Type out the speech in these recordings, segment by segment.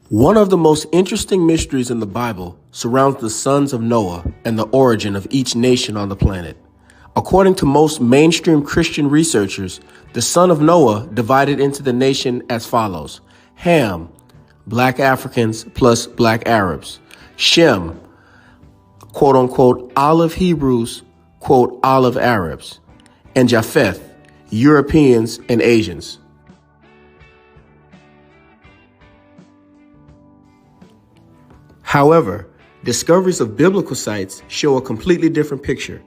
One of the most interesting mysteries in the Bible surrounds the sons of Noah and the origin of each nation on the planet. According to most mainstream Christian researchers, the son of Noah divided into the nation as follows: Ham, black Africans plus black Arabs; Shem, quote unquote, olive Hebrews, quote, olive Arabs; and Japheth, Europeans and Asians. However, discoveries of biblical sites show a completely different picture.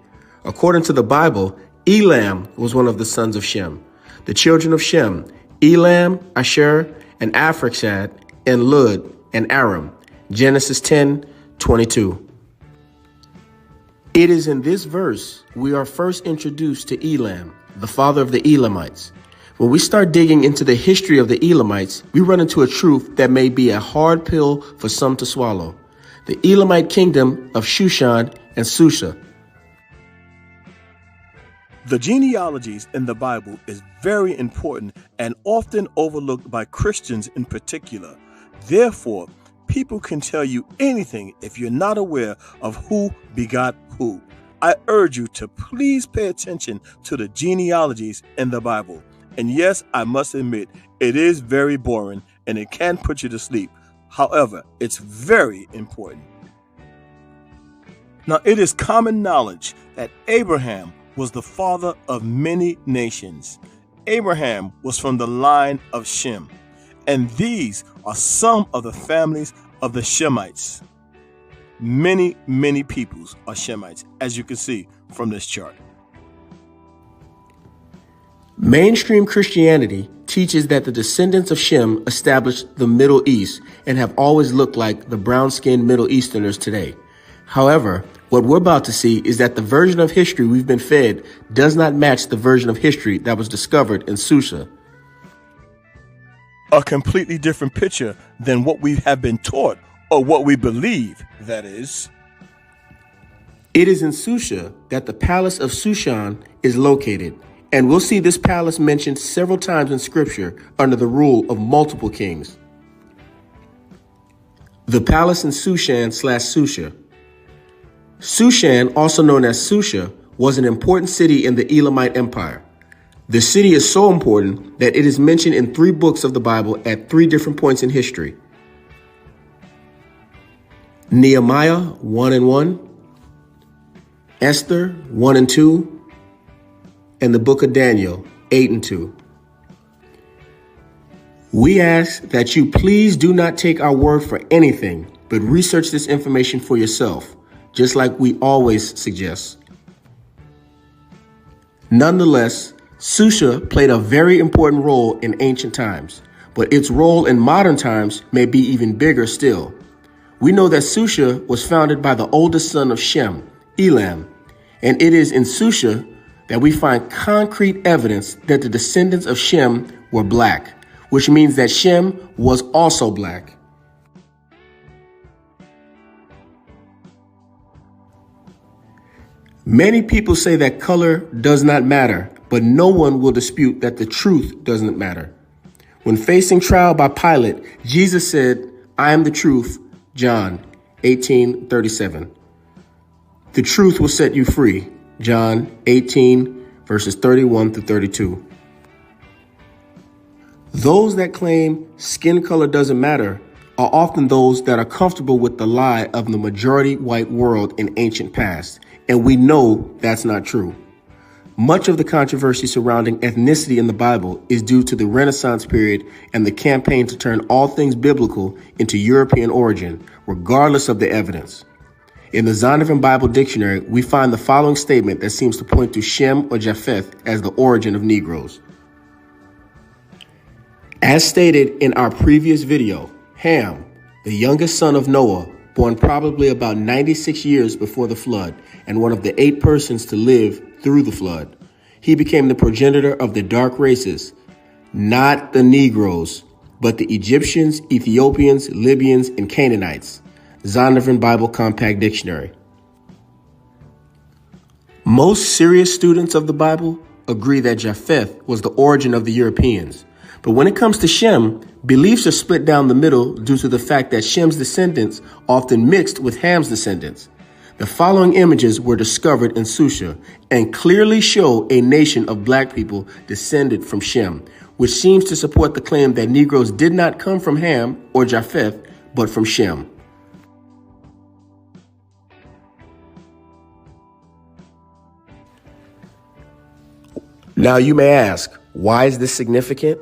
According to the Bible, Elam was one of the sons of Shem. The children of Shem: Elam, Asher, and Arphaxad, and Lud, and Aram. Genesis 10:22. It is in this verse we are first introduced to Elam, the father of the Elamites. When we start digging into the history of the Elamites, we run into a truth that may be a hard pill for some to swallow: the Elamite kingdom of Shushan and Susha. The genealogies in the Bible is very important and often overlooked by Christians in particular. Therefore, people can tell you anything if you're not aware of who begot who. I urge you to please pay attention to the genealogies in the Bible. And yes, I must admit, it is very boring and it can put you to sleep. However, it's very important. Now, it is common knowledge that Abraham was the father of many nations. Abraham was from the line of Shem, and these are some of the families of the Shemites. Many peoples are Shemites, as you can see from this chart. Mainstream Christianity teaches that the descendants of Shem established the Middle East and have always looked like the brown-skinned Middle Easterners today. However, what we're about to see is that the version of history we've been fed does not match the version of history that was discovered in Susha. A completely different picture than what we have been taught, or what we believe, that is. It is in Susha that the palace of Shushan is located, and we'll see this palace mentioned several times in scripture under the rule of multiple kings. The palace in Sushan/Susha. Sushan, also known as Susha, was an important city in the Elamite Empire. The city is so important that it is mentioned in 3 books of the Bible at 3 different points in history: Nehemiah 1:1, Esther 1:2, and the book of Daniel 8:2. We ask that you please do not take our word for anything, but research this information for yourself, just like we always suggest. Nonetheless, Susha played a very important role in ancient times, but its role in modern times may be even bigger still. We know that Susha was founded by the oldest son of Shem, Elam, and it is in Susha that we find concrete evidence that the descendants of Shem were black, which means that Shem was also black. Many people say that color does not matter, but no one will dispute that the truth doesn't matter. When facing trial by Pilate, Jesus said, "I am the truth," John 18:37. The truth will set you free, John 18, verses 31 through 32. Those that claim skin color doesn't matter are often those that are comfortable with the lie of the majority white world in ancient past, and we know that's not true. Much of the controversy surrounding ethnicity in the Bible is due to the Renaissance period and the campaign to turn all things biblical into European origin, regardless of the evidence. In the Zondervan Bible Dictionary, we find the following statement that seems to point to Shem or Japheth as the origin of Negroes. As stated in our previous video, Ham, the youngest son of Noah, born probably about 96 years before the flood, and one of the 8 persons to live through the flood. He became the progenitor of the dark races, not the Negroes, but the Egyptians, Ethiopians, Libyans, and Canaanites. Zondervan Bible Compact Dictionary. Most serious students of the Bible agree that Japheth was the origin of the Europeans, But when it comes to Shem, beliefs are split down the middle due to the fact that Shem's descendants often mixed with Ham's descendants. The following images were discovered in Susha and clearly show a nation of black people descended from Shem, which seems to support the claim that Negroes did not come from Ham or Japheth, but from Shem. Now you may ask, why is this significant?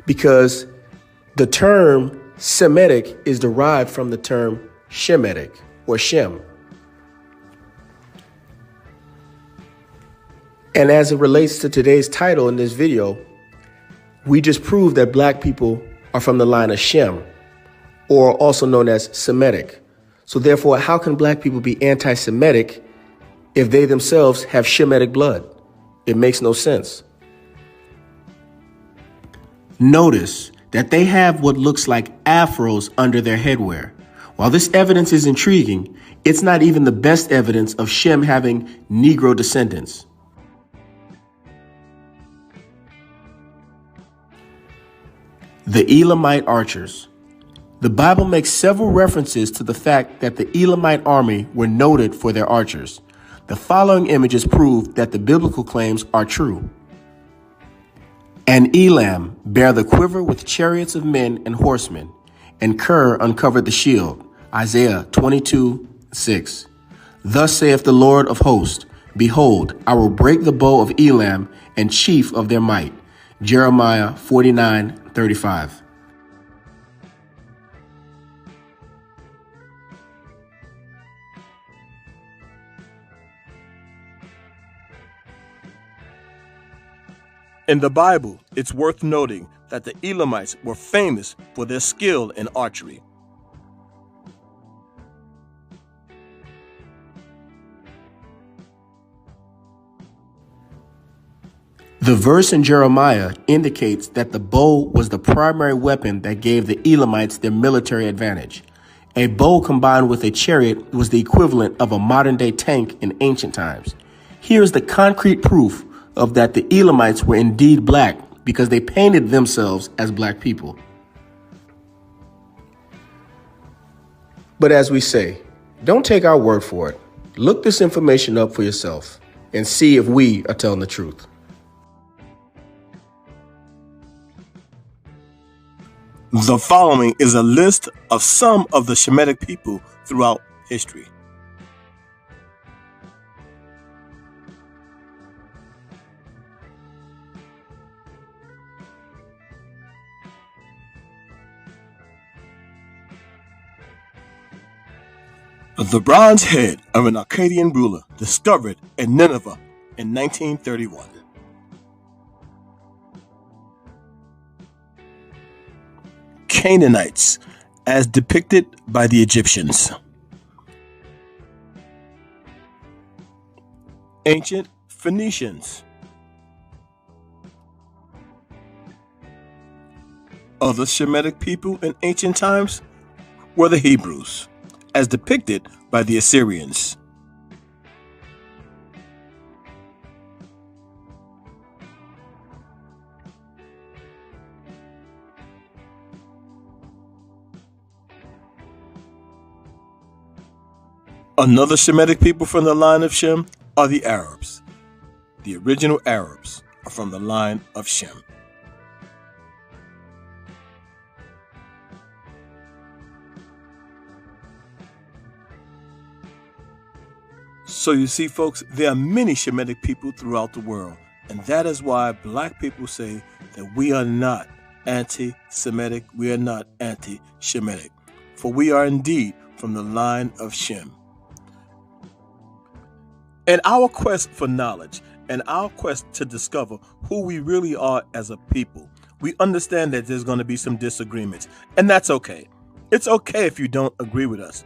Because the term Semitic is derived from the term Shemitic or Shem. And as it relates to today's title in this video, we just proved that black people are from the line of Shem, or also known as Semitic. So therefore, how can black people be anti-Semitic if they themselves have Shemitic blood? It makes no sense. Notice that they have what looks like afros under their headwear. While this evidence is intriguing, it's not even the best evidence of Shem having Negro descendants. The Elamite archers. The Bible makes several references to the fact that the Elamite army were noted for their archers. The following images prove that the biblical claims are true. And Elam bare the quiver with chariots of men and horsemen, and Ker uncovered the shield. Isaiah 22:6. Thus saith the Lord of hosts, behold, I will break the bow of Elam and chief of their might. Jeremiah 49:35. In the Bible, it's worth noting that the Elamites were famous for their skill in archery. The verse in Jeremiah indicates that the bow was the primary weapon that gave the Elamites their military advantage. A bow combined with a chariot was the equivalent of a modern-day tank in ancient times. Here is the concrete proof of that the Elamites were indeed black because they painted themselves as black people. But as we say, don't take our word for it. Look this information up for yourself and see if we are telling the truth. The following is a list of some of the Shemitic people throughout history. The bronze head of an Akkadian ruler discovered in Nineveh in 1931. Canaanites, as depicted by the Egyptians. Ancient Phoenicians. Other Shemitic people in ancient times were the Hebrews, as depicted by the Assyrians. Another Shemitic people from the line of Shem are the Arabs. The original Arabs are from the line of Shem. So you see, folks, there are many Shemitic people throughout the world, and that is why black people say that we are not anti-Semitic, we are not anti-Shemitic, for we are indeed from the line of Shem. In our quest for knowledge and our quest to discover who we really are as a people, we understand that there's going to be some disagreements, and that's okay. It's okay if you don't agree with us.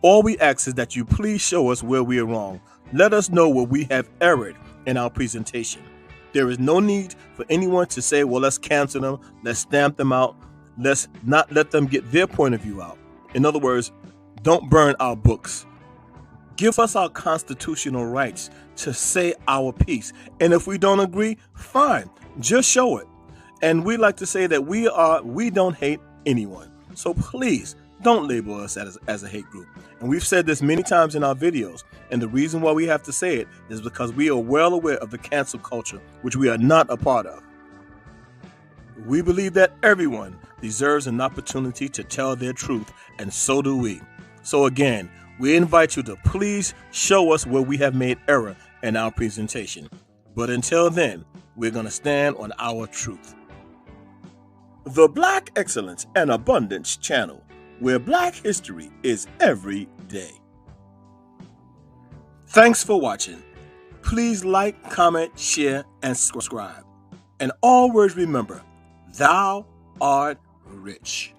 All we ask is that you please show us where we are wrong. Let us know where we have erred in our presentation. There is no need for anyone to say, well, let's cancel them, let's stamp them out, let's not let them get their point of view out. In other words, don't burn our books. Give us our constitutional rights to say our piece. And if we don't agree, fine, just show it. And we like to say that we don't hate anyone. So please don't label us as a hate group. And we've said this many times in our videos. And the reason why we have to say it is because we are well aware of the cancel culture, which we are not a part of. We believe that everyone deserves an opportunity to tell their truth, and so do we. So again, we invite you to please show us where we have made error in our presentation. But until then, we're going to stand on our truth. The Black Excellence and Abundance channel, where Black history is every day. Thanks for watching. Please like, comment, share, and subscribe. And always remember, thou art rich.